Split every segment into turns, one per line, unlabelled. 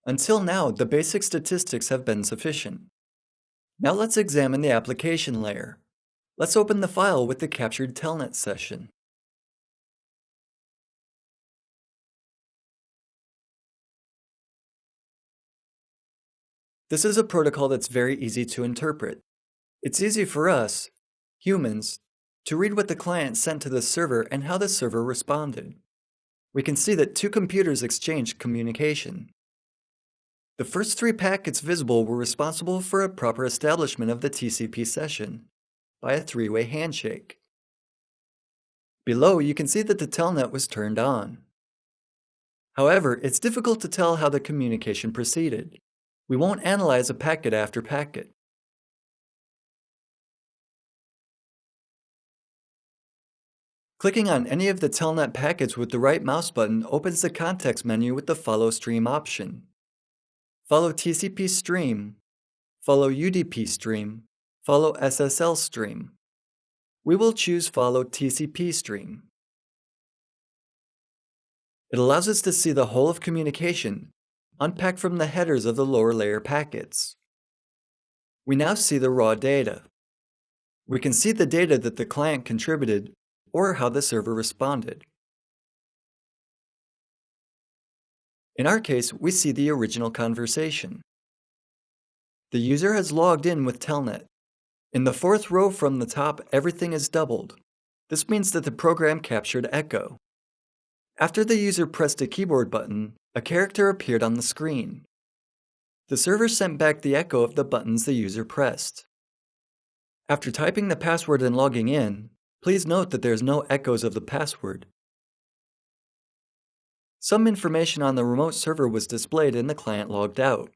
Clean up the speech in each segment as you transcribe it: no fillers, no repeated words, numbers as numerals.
Until now, the basic statistics have been sufficient. Now let's examine the application layer. Let's open the file with the captured Telnet session. This is a protocol that's very easy to interpret. It's easy for us, humans, to read what the client sent to the server and how the server responded. We can see that two computers exchanged communication. The first 3 packets visible were responsible for a proper establishment of the TCP session by a 3-way handshake. Below, you can see that the Telnet was turned on. However, it's difficult to tell how the communication proceeded. We won't analyze a packet after packet. Clicking on any of the Telnet packets with the right mouse button opens the context menu with the Follow Stream option. Follow TCP stream, follow UDP stream, follow SSL stream. We will choose Follow TCP stream. It allows us to see the whole of communication, unpacked from the headers of the lower layer packets. We now see the raw data. We can see the data that the client contributed or how the server responded. In our case, we see the original conversation. The user has logged in with Telnet. In the 4th row from the top, everything is doubled. This means that the program captured echo. After the user pressed a keyboard button, a character appeared on the screen. The server sent back the echo of the buttons the user pressed. After typing the password and logging in, please note that there's no echoes of the password. Some information on the remote server was displayed and the client logged out.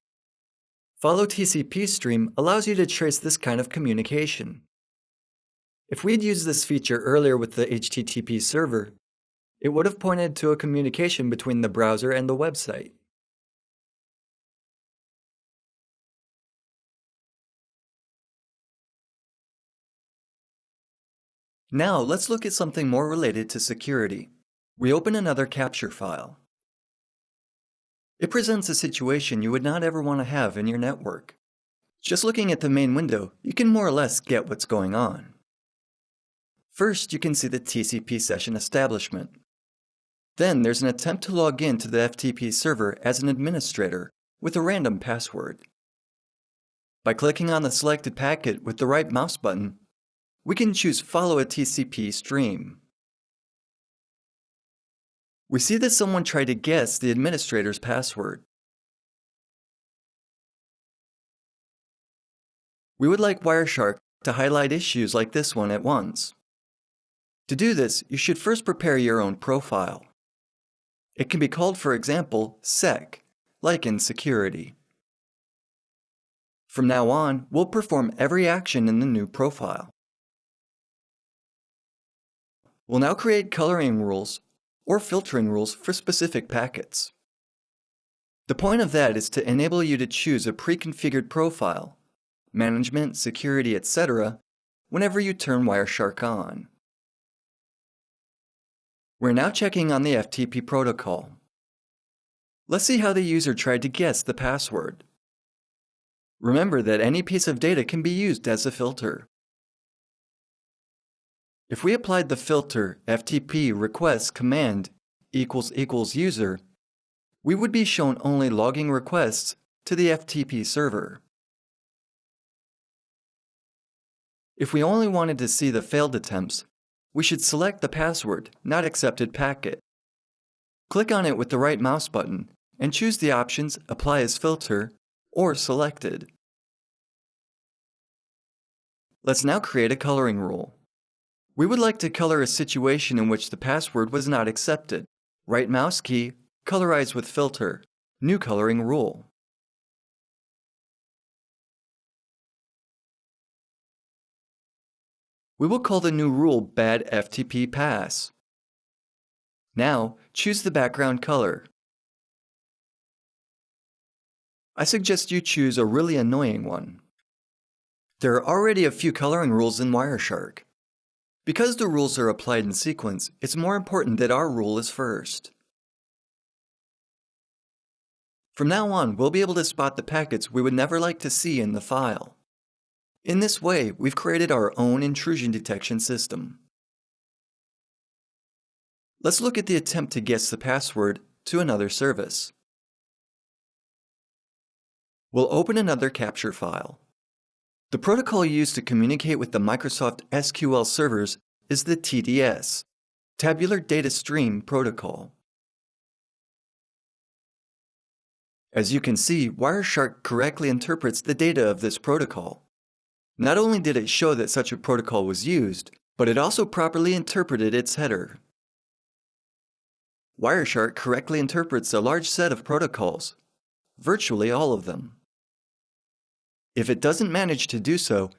Follow TCP stream allows you to trace this kind of communication. If we'd used this feature earlier with the HTTP server, it would have pointed to a communication between the browser and the website. Now let's look at something more related to security. We open another capture file. It presents a situation you would not ever want to have in your network. Just looking at the main window, you can more or less get what's going on. First, you can see the TCP session establishment. Then there's an attempt to log in to the FTP server as an administrator with a random password. By clicking on the selected packet with the right mouse button, we can choose Follow a TCP stream. We see that someone tried to guess the administrator's password. We would like Wireshark to highlight issues like this one at once. To do this, you should first prepare your own profile. It can be called, for example, sec, like in security. From now on, we'll perform every action in the new profile. We'll now create coloring rules or filtering rules for specific packets. The point of that is to enable you to choose a pre-configured profile, management, security, etc., whenever you turn Wireshark on. We're now checking on the FTP protocol. Let's see how the user tried to guess the password. Remember that any piece of data can be used as a filter. If we applied the filter FTP request command == user, we would be shown only logging requests to the FTP server. If we only wanted to see the failed attempts, we should select the password, not accepted packet. Click on it with the right mouse button and choose the options Apply as Filter or Selected. Let's now create a coloring rule. We would like to color a situation in which the password was not accepted. Right mouse key, Colorize with Filter, New Coloring Rule. We will call the new rule Bad FTP Pass. Now, choose the background color. I suggest you choose a really annoying one. There are already a few coloring rules in Wireshark. Because the rules are applied in sequence, it's more important that our rule is first. From now on, we'll be able to spot the packets we would never like to see in the file. In this way, we've created our own intrusion detection system. Let's look at the attempt to guess the password to another service. We'll open another capture file. The protocol used to communicate with the Microsoft SQL servers is the TDS, Tabular Data Stream Protocol. As you can see, Wireshark correctly interprets the data of this protocol. Not only did it show that such a protocol was used, but it also properly interpreted its header. Wireshark correctly interprets a large set of protocols, virtually all of them. If it doesn't manage to do so,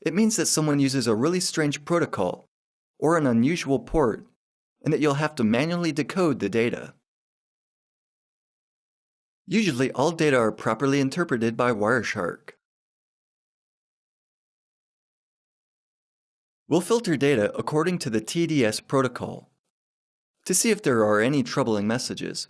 it means that someone uses a really strange protocol or an unusual port, and that you'll have to manually decode the data. Usually, all data are properly interpreted by Wireshark. We'll filter data according to the TDS protocol to see if there are any troubling messages.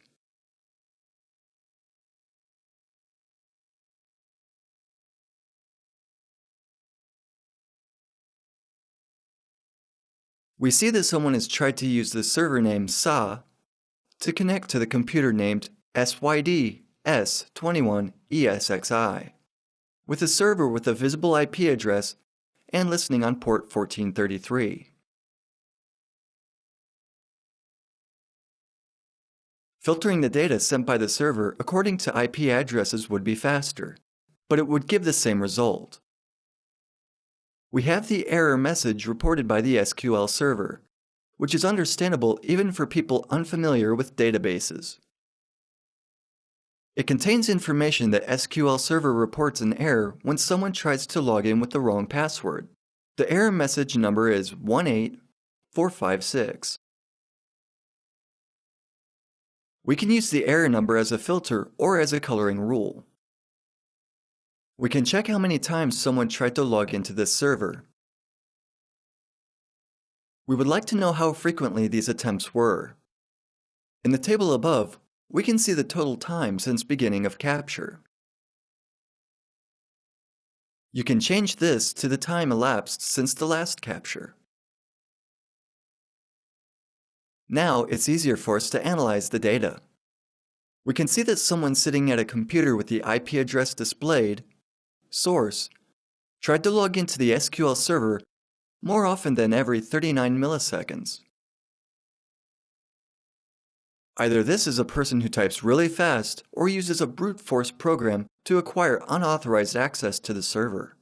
We see that someone has tried to use the server name SA to connect to the computer named SYD S21ESXi, with a server with a visible IP address and listening on port 1433. Filtering the data sent by the server according to IP addresses would be faster, but it would give the same result. We have the error message reported by the SQL server, which is understandable even for people unfamiliar with databases. It contains information that SQL Server reports an error when someone tries to log in with the wrong password. The error message number is 18456. We can use the error number as a filter or as a coloring rule. We can check how many times someone tried to log into this server. We would like to know how frequently these attempts were. In the table above, we can see the total time since beginning of capture. You can change this to the time elapsed since the last capture. Now it's easier for us to analyze the data. We can see that someone sitting at a computer with the IP address displayed, source, tried to log into the SQL server more often than every 39 milliseconds. Either this is a person who types really fast or uses a brute force program to acquire unauthorized access to the server.